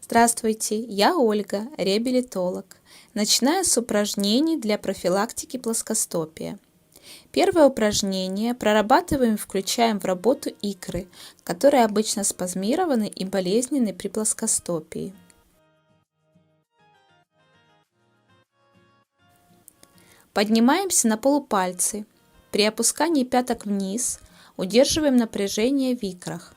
Здравствуйте, я Ольга, реабилитолог. Начинаем с упражнений для профилактики плоскостопия. Первое упражнение прорабатываем и включаем в работу икры, которые обычно спазмированы и болезненны при плоскостопии. Поднимаемся на полупальцы. При опускании пяток вниз удерживаем напряжение в икрах.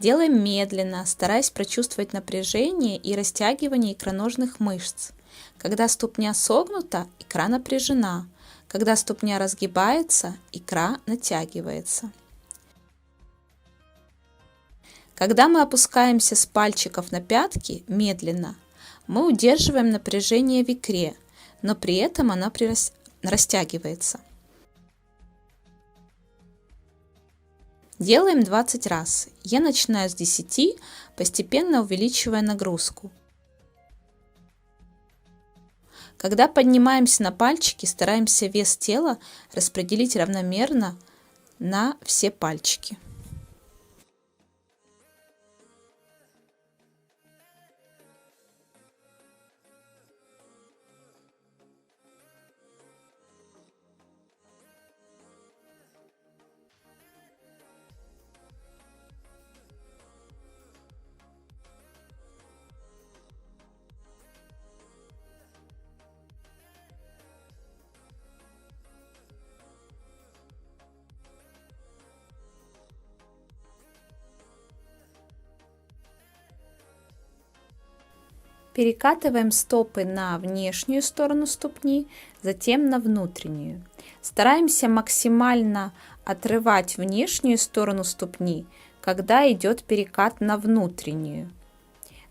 Делаем медленно, стараясь прочувствовать напряжение и растягивание икроножных мышц. Когда ступня согнута, икра напряжена. Когда ступня разгибается, икра натягивается. Когда мы опускаемся с пальчиков на пятки медленно, мы удерживаем напряжение в икре, но при этом она растягивается. Делаем 20 раз. Я начинаю с 10, постепенно увеличивая нагрузку. Когда поднимаемся на пальчики, стараемся вес тела распределить равномерно на все пальчики. Перекатываем стопы на внешнюю сторону ступни, затем на внутреннюю. Стараемся максимально отрывать внешнюю сторону ступни, когда идет перекат на внутреннюю.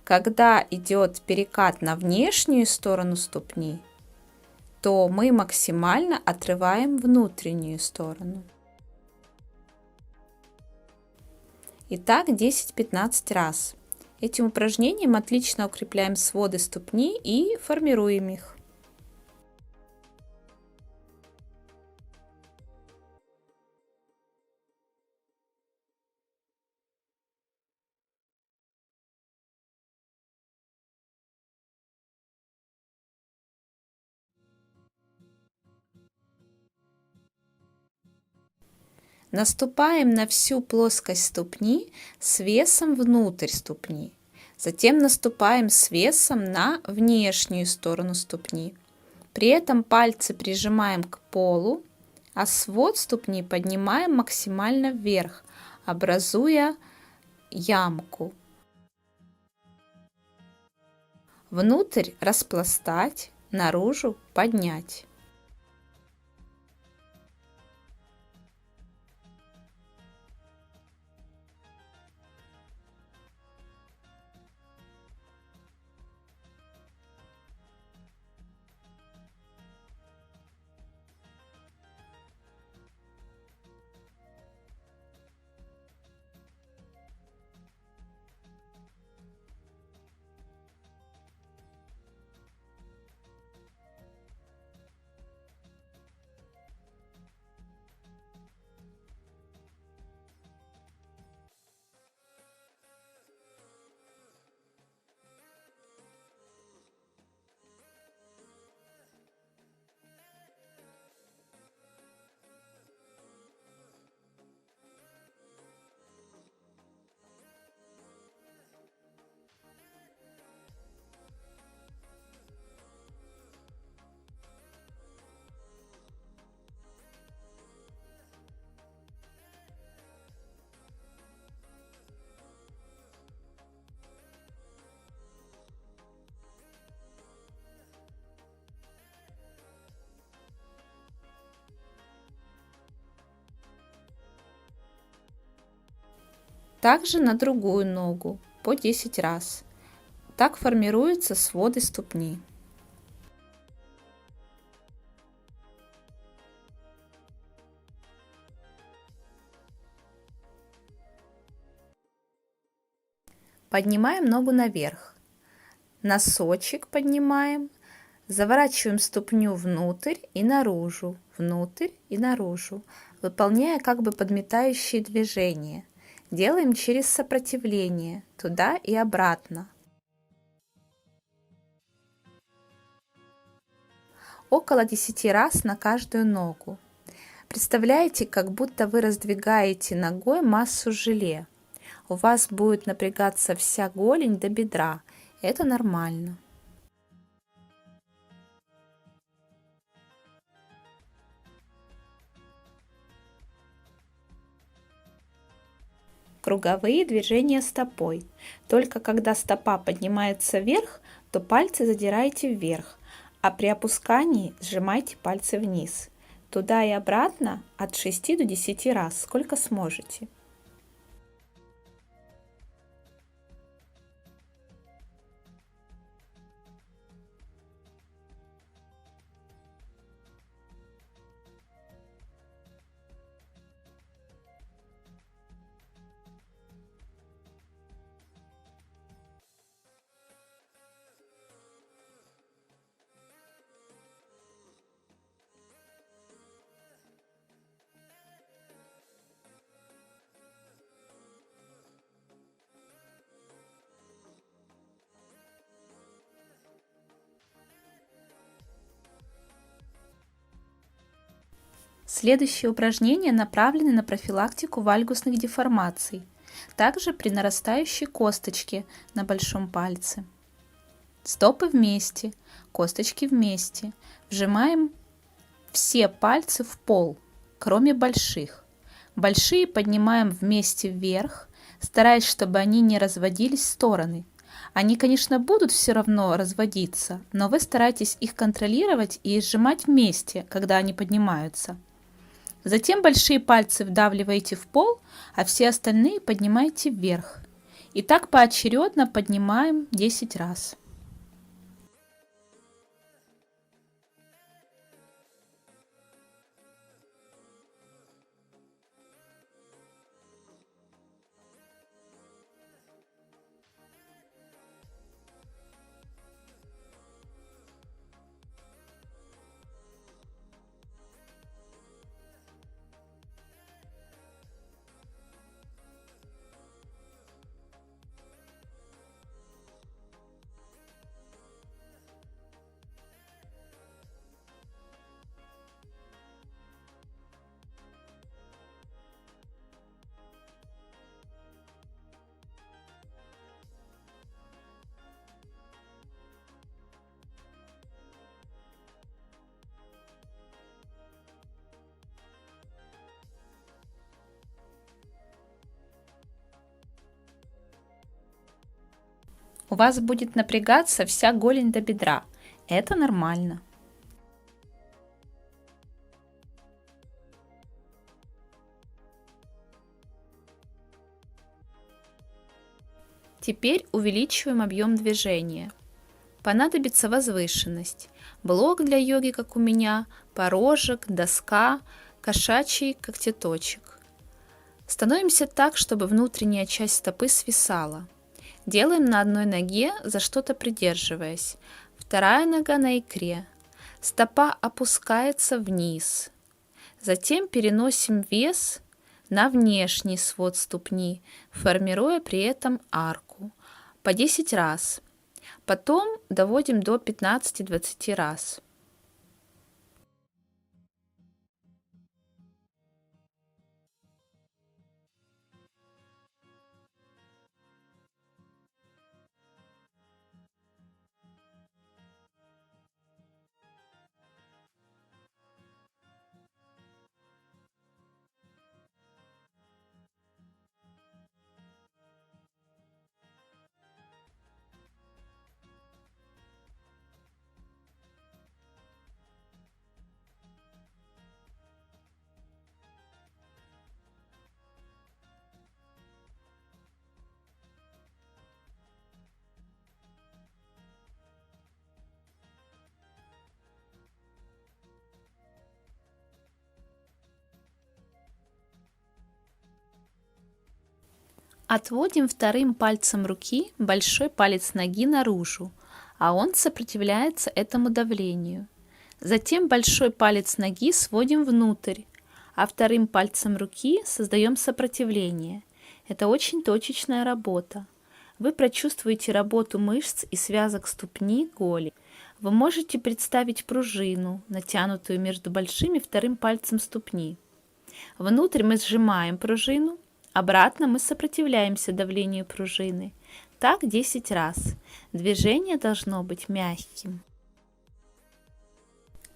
Когда идет перекат на внешнюю сторону ступни, то мы максимально отрываем внутреннюю сторону. И так 10-15 раз. Этим упражнением отлично укрепляем своды ступни и формируем их. Наступаем на всю плоскость ступни с весом внутрь ступни. Затем наступаем с весом на внешнюю сторону ступни. При этом пальцы прижимаем к полу, а свод ступни поднимаем максимально вверх, образуя ямку. Внутрь распластать, наружу поднять. Также на другую ногу по 10 раз. Так формируются своды ступни. Поднимаем ногу наверх. Носочек поднимаем. Заворачиваем ступню внутрь и наружу, выполняя как бы подметающие движения. Делаем через сопротивление, туда и обратно. около 10 раз на каждую ногу. Представляете, как будто вы раздвигаете ногой массу желе. У вас будет напрягаться вся голень до бедра. Это нормально. Круговые движения стопой. Только когда стопа поднимается вверх, то пальцы задирайте вверх, а при опускании сжимайте пальцы вниз. Туда и обратно от 6 до 10 раз, сколько сможете. Следующие упражнения направлены на профилактику вальгусных деформаций, также при нарастающей косточке на большом пальце. Стопы вместе, косточки вместе. Вжимаем все пальцы в пол, кроме больших. Большие поднимаем вместе вверх, стараясь, чтобы они не разводились в стороны. Они, конечно, будут все равно разводиться, но вы старайтесь их контролировать и сжимать вместе, когда они поднимаются. Затем большие пальцы вдавливаете в пол, а все остальные поднимаете вверх. И так поочередно поднимаем 10 раз. У вас будет напрягаться вся голень до бедра. Это нормально. Теперь увеличиваем объем движения. Понадобится возвышенность. Блок для йоги, как у меня, порожек, доска, кошачий когтеточек. Становимся так, чтобы внутренняя часть стопы свисала. Делаем на одной ноге, за что-то придерживаясь. Вторая нога на икре. Стопа опускается вниз. Затем переносим вес на внешний свод ступни, формируя при этом арку. По 10 раз. Потом доводим до 15-20 раз. Отводим вторым пальцем руки большой палец ноги наружу, а он сопротивляется этому давлению. Затем большой палец ноги сводим внутрь, а вторым пальцем руки создаем сопротивление. Это очень точечная работа. Вы прочувствуете работу мышц и связок ступни, голени. Вы можете представить пружину, натянутую между большим и вторым пальцем ступни. Внутрь мы сжимаем пружину, обратно мы сопротивляемся давлению пружины. Так 10 раз. Движение должно быть мягким.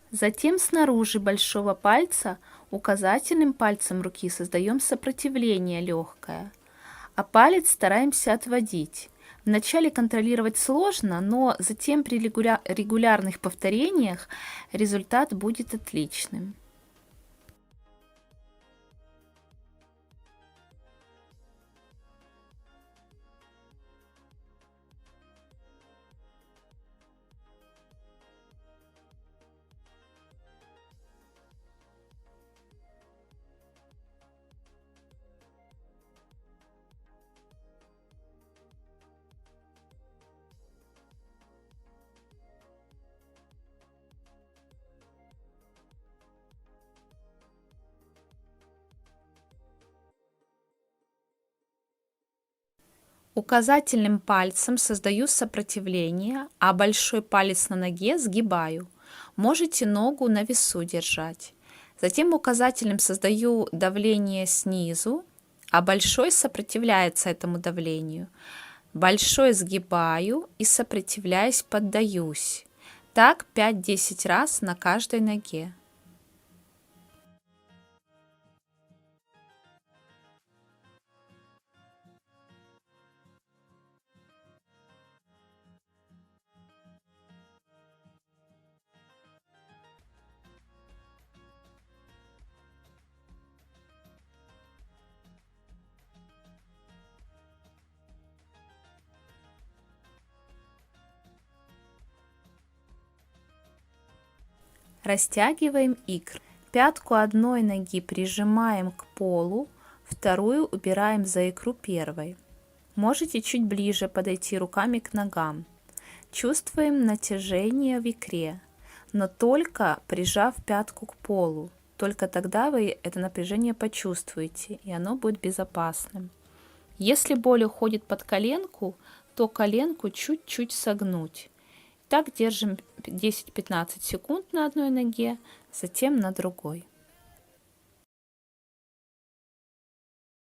Затем снаружи большого пальца указательным пальцем руки создаем сопротивление легкое, а палец стараемся отводить. Вначале контролировать сложно, но затем при регулярных повторениях результат будет отличным. Указательным пальцем создаю сопротивление, а большой палец на ноге сгибаю. Можете ногу на весу держать. Затем указательным создаю давление снизу, а большой сопротивляется этому давлению. Большой сгибаю и, сопротивляясь, поддаюсь. Так 5-10 раз на каждой ноге. Растягиваем икры. Пятку одной ноги прижимаем к полу, вторую убираем за икру первой. Можете чуть ближе подойти руками к ногам. Чувствуем натяжение в икре, но только прижав пятку к полу. Только тогда вы это напряжение почувствуете, и оно будет безопасным. Если боль уходит под коленку, то коленку чуть-чуть согнуть. Так держим 10-15 секунд на одной ноге, затем на другой.